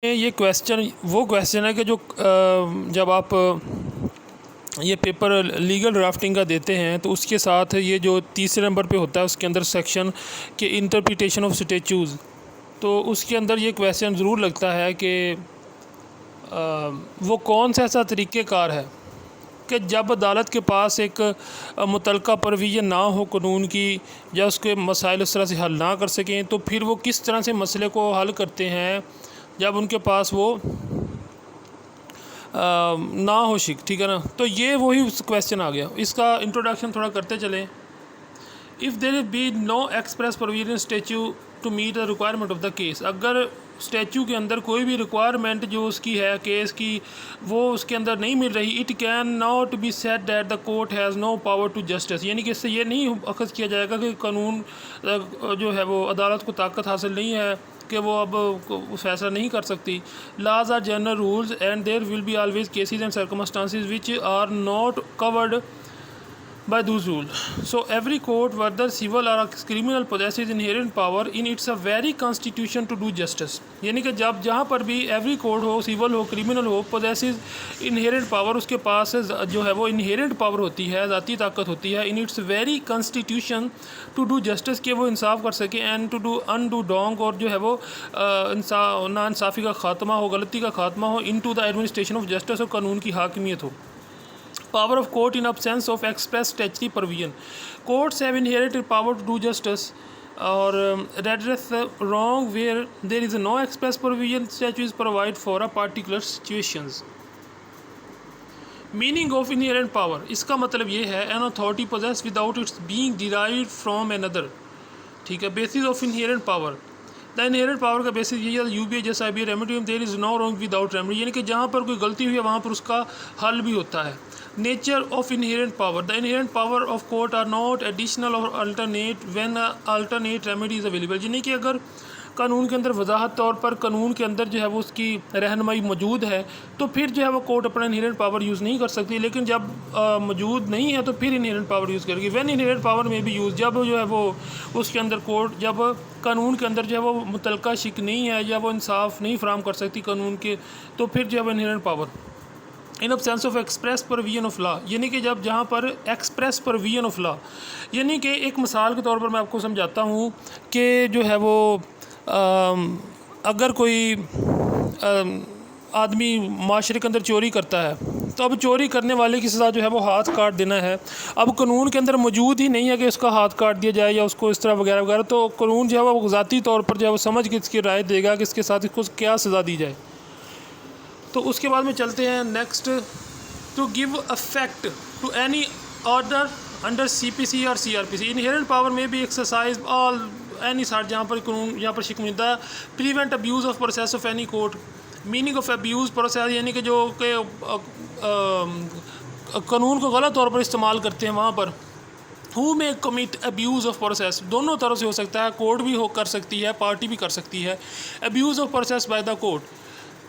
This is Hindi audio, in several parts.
ये क्वेश्चन है कि जो जब आप ये पेपर लीगल ड्राफ्टिंग का देते हैं तो उसके साथ ये जो तीसरे नंबर पे होता है उसके अंदर सेक्शन के इंटरप्रिटेशन ऑफ स्टैट्यूज़, तो उसके अंदर ये क्वेश्चन ज़रूर लगता है कि वो कौन सा ऐसा तरीक़ेकार है कि जब अदालत के पास एक मुतलका प्रोविज़न ना हो कानून की या उसके मसाइल उस तरह से हल ना कर सकें, तो फिर वो किस तरह से मसले को हल करते हैं जब उनके पास वो ना हो शिक, ठीक है ना। तो ये वही क्वेश्चन आ गया। इसका इंट्रोडक्शन थोड़ा करते चलें। If there be no express provision statute to meet the requirement of the case, अगर स्टैच्यू के अंदर कोई भी रिक्वायरमेंट जो उसकी है केस की वो उसके अंदर नहीं मिल रही, it can not be said that the court has no power to justice, यानी कि इससे ये नहीं अखज़ किया जाएगा कि कानून जो है वो अदालत को ताकत हासिल नहीं है कि वो अब फैसला नहीं कर सकती। Laws are general rules and there will be always cases and circumstances which are not covered by those rules. So every court, whether civil or criminal, possesses inherent power in its a very constitution to do justice. यानी कि जब जहाँ पर भी every court हो, civil हो, criminal हो, possesses inherent power, उसके पास जो है वो inherent power होती है, ज़ाती ताकत होती है in its very constitution to do justice, कि वो इंसाफ कर सके and to do undo wrong, और जो है वो नाइंसाफ़ी का ख़ात्मा हो, गलती का ख़ात्मा हो, into the administration of justice, और कानून की हाकिमियत हो। Power of court in absence of express statutory provision. Courts have inherited power to do justice or redress wrong where there is no express provision statutes provide for a particular situations. Meaning of inherent power, इसका मतलब ये है an authority possessed without its being derived from another, ठीक है। Basis of inherent power, the inherent power का बेसिस यही है यूबीए जैसा आई बी remedy there is no wrong without remedy, यानी कि जहाँ पर कोई गलती हुई है वहाँ पर उसका हल भी होता है। Nature of inherent power, the inherent power of court are not additional और alternate when alternate remedy is available, यानी कि अगर कानून के अंदर वजाहत तौर पर कानून के अंदर जो है वो उसकी रहनुमाई मौजूद है तो फिर जो है वो कोर्ट अपना इनहेरेंट पावर यूज़ नहीं कर सकती, लेकिन जब मौजूद नहीं है तो फिर इनहेरेंट पावर यूज़ करेगी। व्हेन इनहेरेंट पावर में भी यूज़, जब जो है वो उसके अंदर कोर्ट जब कानून के अंदर जो है वो मुतलका शिक नहीं है या वो इंसाफ नहीं फराम कर सकती कानून के, तो फिर जो है वो inherent power in sense of express provision of law, यानी कि जब जहाँ पर एक्सप्रेस प्रोविजन ऑफ लॉ, यानी कि एक मिसाल के तौर पर मैं आपको समझाता हूँ कि जो है वो अगर कोई आदमी माशरे के अंदर चोरी करता है तो अब चोरी करने वाले की सज़ा जो है वो हाथ काट देना है। अब कानून के अंदर मौजूद ही नहीं है कि उसका हाथ काट दिया जाए या उसको इस तरह वगैरह वगैरह, तो कानून जो है वो ज़ाती तौर पर जो है वो समझ के इसकी राय देगा कि इसके साथ इसको क्या सज़ा दी जाए। तो उसके बाद में चलते हैं next, to give effect to any order under CPC और CRPC, इनहेरेंट पावर में भी एक्सरसाइज ऑल एनी सार्ट, जहाँ पर कानून यहाँ पर शिकमिदा prevent abuse of process of any court. Meaning of abuse process, यानी कि जो कि कानून को गलत तौर पर इस्तेमाल करते हैं वहाँ पर। Who may commit abuse of process, दोनों तरह से हो सकता है, कोर्ट भी कर सकती है, पार्टी भी कर सकती है। Abuse of process by the court,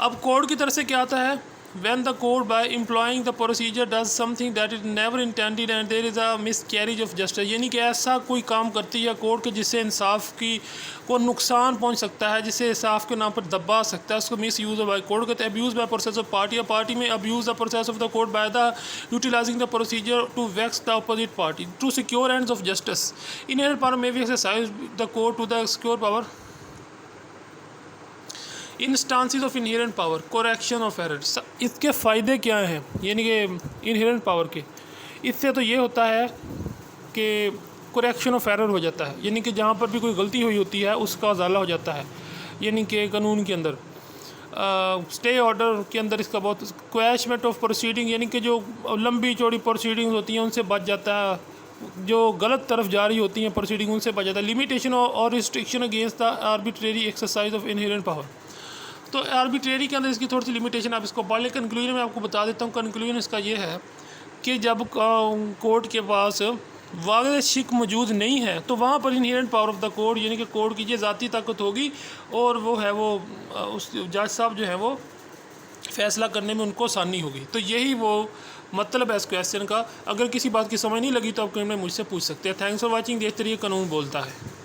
अब कोर्ट की तरफ से क्या आता है, when the court by employing the procedure does something that it never intended and there is a miscarriage of justice, यानी कि ऐसा कोई काम करती है कोर्ट के जिससे इंसाफ की को नुकसान पहुंच सकता है, जिससे इंसाफ के नाम पर दबा सकता है, उसको मिस यूज़ बाय कोर्ट कहते हैं। Abuse by process of party, या पार्टी में abuse the process of the court by the utilizing the procedure to vex the opposite party to secure ends of justice. Inherent power में भी exercise the court to the secure power instances of inherent power, correction of error. इसके फ़ायदे क्या हैं, यानी कि इनहेरेंट पावर के, इससे तो ये होता है कि कोरेक्शन ऑफ एरर हो जाता है, यानी कि जहाँ पर भी कोई गलती हुई होती है उसका उजाला हो जाता है, यानी कि कानून के अंदर स्टे ऑर्डर के अंदर इसका बहुत क्वैशमेंट ऑफ प्रोसीडिंग, यानी कि जो लंबी चौड़ी प्रोसीडिंग होती हैं उनसे बच जाता है, जो गलत तरफ जा रही होती हैं प्रोसीडिंग उनसे बच जाता है। लिमिटेशन और restriction against the arbitrary exercise of inherent power, तो आर्बिट्रेरी के अंदर इसकी थोड़ी सी लिमिटेशन आप इसको पढ़ लें। कंक्लूजन में आपको बता देता हूँ, कंक्लूजन इसका ये है कि जब कोर्ट के पास वाज़ेह शिक मौजूद नहीं है तो वहाँ पर inherent power of the court, यानी कि कोर्ट की ये ज़ाती ताकत होगी और वो है वो उस जज साहब जो है वो फ़ैसला करने में उनको आसानी होगी। तो यही वो मतलब है इस क्वेश्चन का। अगर किसी बात की समझ नहीं लगी तो आप कमेंट में मुझसे पूछ सकते हैं। Thanks for watching. देश तरीके कानून बोलता है।